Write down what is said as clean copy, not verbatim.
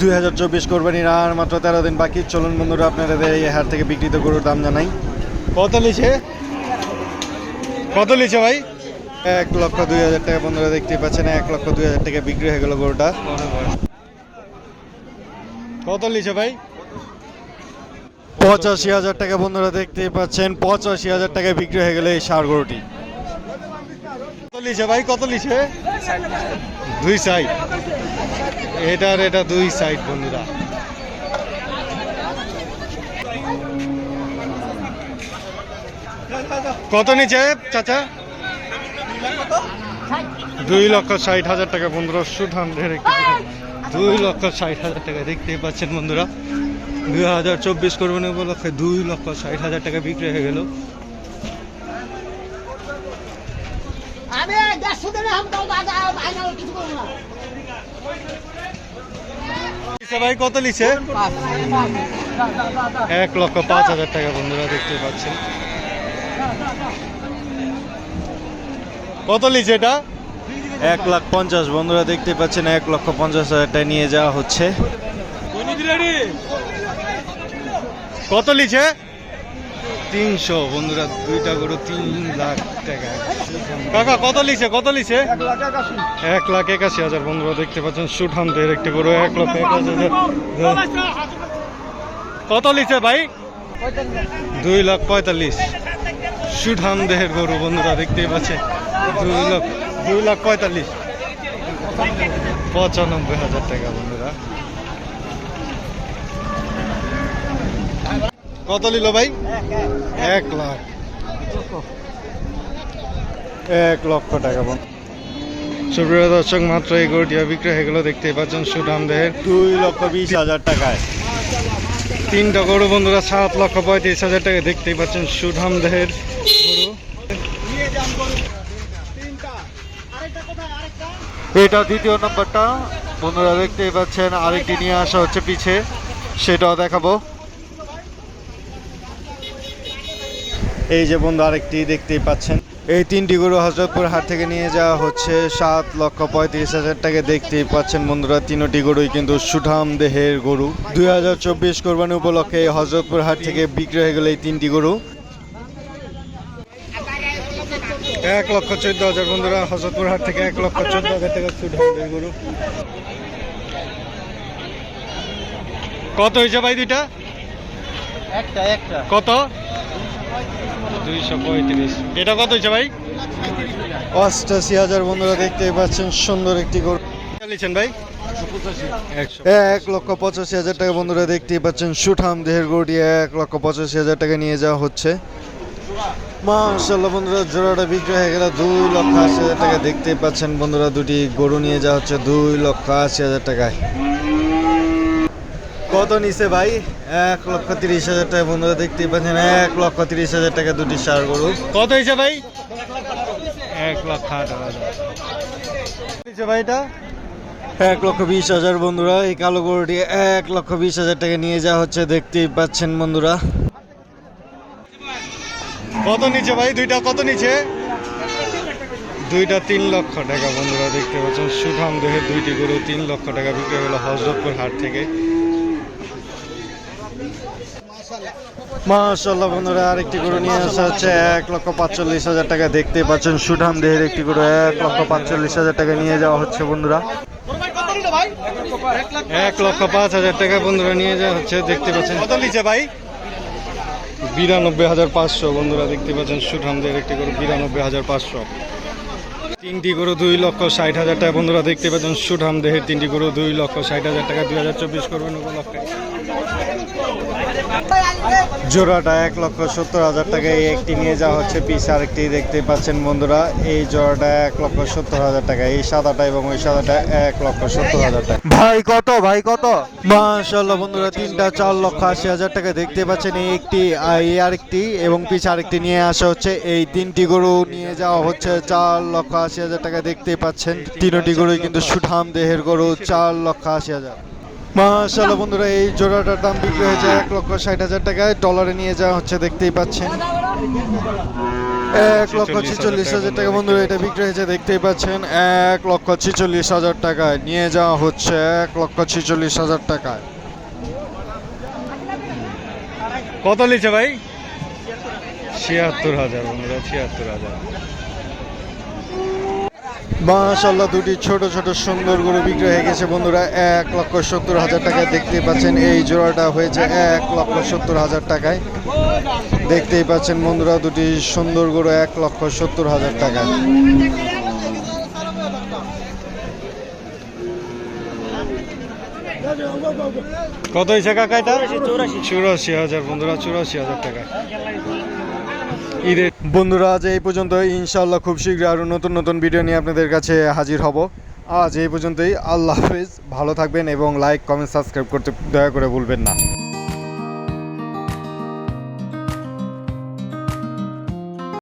2024 কোরবানির আর মাত্র 13 দিন বাকি। চলুন বন্ধুরা আপনাদের এই হাট থেকে বিক্রিত গরুর দাম জানাই। কত লিছে ভাই? 1,02,000 টাকা বন্ধুরা দেখতে পাচ্ছেন। 1,02,000 টাকা বিক্রি হয়ে গেল গরুটা। কত লিছে ভাই? 85,000 টাকা বন্ধুরা দেখতে পাচ্ছেন। 85,000 টাকায় বিক্রি হয়ে গেল এই ষাঁড় গরুটি। কত লিছে ভাই? কত লিছে? 2 সাইড। এটা 2 সাইড বন্ধুরা। কত নিচে চাচা? 2,60,000 টাকা বন্ধুরা। সুঠাম 2,60,000 টাকা দেখতে পাচ্ছেন বন্ধুরা। 2024 কোরবানি উপলক্ষে 2,60,000 টাকা বিক্রি হয়ে গেল। ভাই কত লিছে? 1,05,000 টাকা বন্ধুরা দেখতে পাচ্ছেন। কত লিছে এটা? 1,50,000 বন্ধুরা দেখতে পাচ্ছেন। 1,50,000 টাকা নিয়ে যাওয়া হচ্ছে। কত লিছে? 300 বন্ধুরা। দুইটা গরু 3 লাখ টাকা। কাকা কত লিছে? 1,81,000 বন্ধুরা দেখতে পাচ্ছেন। সুঠামদের একটি গরু 1,81,000। কত লিছে ভাই? 2,45,000 সুঠাম দেহের গরু বন্ধুরা দেখতে পাচ্ছেন। 2,45,000 95,000 টাকা বন্ধুরা। কত নিল ভাই? 1 লাখ 1 লক্ষ টাকা বন্ধু। সুপ্রিয় দর্শক, মাত্র এই গরুটি বিক্রি হয়ে গেল দেখতে পাচ্ছেন। সুঠাম দেহের 2,20,000 টাকায়। 3টা গরু বন্ধুরা 7,35,000 টাকা দেখতেই পাচ্ছেন। সুঠাম দেহের গরু। এটা দ্বিতীয় নম্বরটা বন্ধুরা দেখতেই পাচ্ছেন। আরেকটি নিয়ে আসা হচ্ছে পিছে, সেটাও দেখাবো। এই যে বন্ধু আরেকটি দেখতেই পাচ্ছেন। এই 3টি গরু হযরতপুর হাট থেকে নিয়ে যাওয়া হচ্ছে 7,35,000 টাকা দেখতেই পাচ্ছেন বন্ধুরা। 3টি গরুই কিন্তু সুঠাম দেহের গরু। 2024 কোরবানি উপলক্ষে হযরতপুর হাট থেকে বিক্রি হয়ে গেল এই 3টি গরু। 1,14,000 বন্ধুরা হযরতপুর হাট থেকে। 1,14,000 টাকা সুঠাম দেহের গরু। কত হয়েছে ভাই দুইটা? একটা কত? 235। এটা কত হয়েছে ভাই? 88,000 বন্ধুরা দেখতেই পাচ্ছেন। সুন্দর একটি গরু লিছেন ভাই। 1,85,000 টাকা বন্ধুরা দেখতেই পাচ্ছেন। সুঠাম দেহের গরুটি 1,85,000 টাকা নিয়ে যাওয়া হচ্ছে। মাশাআল্লাহ বন্ধুরা, জোড়াটা বিক্রি হয়ে গেল 2,80,000 টাকা দেখতেই পাচ্ছেন বন্ধুরা। দুটি গরু নিয়ে যাওয়া হচ্ছে 2,80,000 টাকায়। কত নিছে ভাই? 1,30,000 টাকা বন্ধুরা দেখতেই পাচ্ছেন। 1,30,000 টাকা দুটি ষাঁড় গরু। কত হয়েছে ভাই? 1,08,000 ভাই। এটা 1,20,000 বন্ধুরা। এই কালো গরুটি 1,20,000 টাকা নিয়ে যাওয়া হচ্ছে দেখতেই পাচ্ছেন বন্ধুরা। কত নিচে ভাই? দুইটা কত নিচে? দুইটা 3 লক্ষ টাকা বন্ধুরা দেখতে পাচ্ছেন। সুঠাম দেহের 2টি গরু 3 লক্ষ টাকা বিক্রি হলো হযরতপুর হাট থেকে। মাশাআল্লাহ বন্ধুরা, আরেকটি গরু নিয়ে আসা হচ্ছে 1,45,000 টাকা দেখতে পাচ্ছেন। সুঠাম দেহের একটি গরু 1,45,000 টাকা নিয়ে যাওয়া হচ্ছে বন্ধুরা। 1,05,000 টাকা বন্ধুরা নিয়ে যাওয়া হচ্ছে দেখতে পাচ্ছেন। কত লিছে ভাই? 92,500 বন্ধুরা দেখতে পাচ্ছেন। সুঠাম দেহের একটি গরু 92,500। 3টি গরু 2,60,000 টাকা বন্ধুরা দেখতে পাচ্ছেন। সুঠাম দেহের 3টি গরু 2,60,000 টাকা 2024 কোরবানি উপলক্ষে। জোড়াটা 1,70,000 টাকা। এই একটি নিয়ে যাওয়া হচ্ছে পিস। আরেকটি দেখতে পাচ্ছেন বন্ধুরা। এই জোড়াটা 1,70,000 টাকা। এই সাদাটা এবং ওই সাদাটা 1,70,000 টাকা। ভাই কত? মাশাআল্লাহ বন্ধুরা, 3টা 4,80,000 টাকা দেখতে পাচ্ছেন। এই একটি, এই আরেকটি এবং পিস আরেকটি নিয়ে আসা হচ্ছে। এই 3টি গরু নিয়ে যাওয়া হচ্ছে 4,80,000 টাকা দেখতে পাচ্ছেন। 3টি গরুই কিন্তু সুঠাম দেহের গরু। 4,80,000। মাশাআল্লাহ বন্ধুরা, এই জোড়াটার দাম বিক্রি হয়েছে 1,60,000 টাকায়। ডলারে নিয়ে যাওয়া হচ্ছে দেখতেই পাচ্ছেন। 1,46,000 টাকা বন্ধুরা এটা বিক্রি হয়েছে দেখতেই পাচ্ছেন 1,46,000 টাকায় নিয়ে যাওয়া হচ্ছে 1,46,000 টাকায়। কত লিছে ভাই? 76,000 বন্ধুরা, 76,000। মাশাআল্লাহ দুটি ছোট ছোট সুন্দর গরু বিক্রি হয়ে গেছে বন্ধুরা 1,70,000 টাকায়। দেখতেই পাচ্ছেন এই জোড়াটা হয়েছে 1,70,000 টাকায়। দেখতেই পাচ্ছেন বন্ধুরা দুটি সুন্দর গরু 1,70,000 টাকায়। কত হয়েছে কাকা এটা? 84,000 বন্ধুরা, 84,000 টাকা। ঈদের বন্ধুরা আজ এই পর্যন্ত, ইনশাআল্লাহ খুব শীঘ্রই আরও নতুন নতুন ভিডিও নিয়ে আপনাদের কাছে হাজির হব। আজ এই পর্যন্তই, আল্লাহ হাফেজ, ভালো থাকবেন এবং লাইক কমেন্ট সাবস্ক্রাইব করতে দয়া করে ভুলবেন না।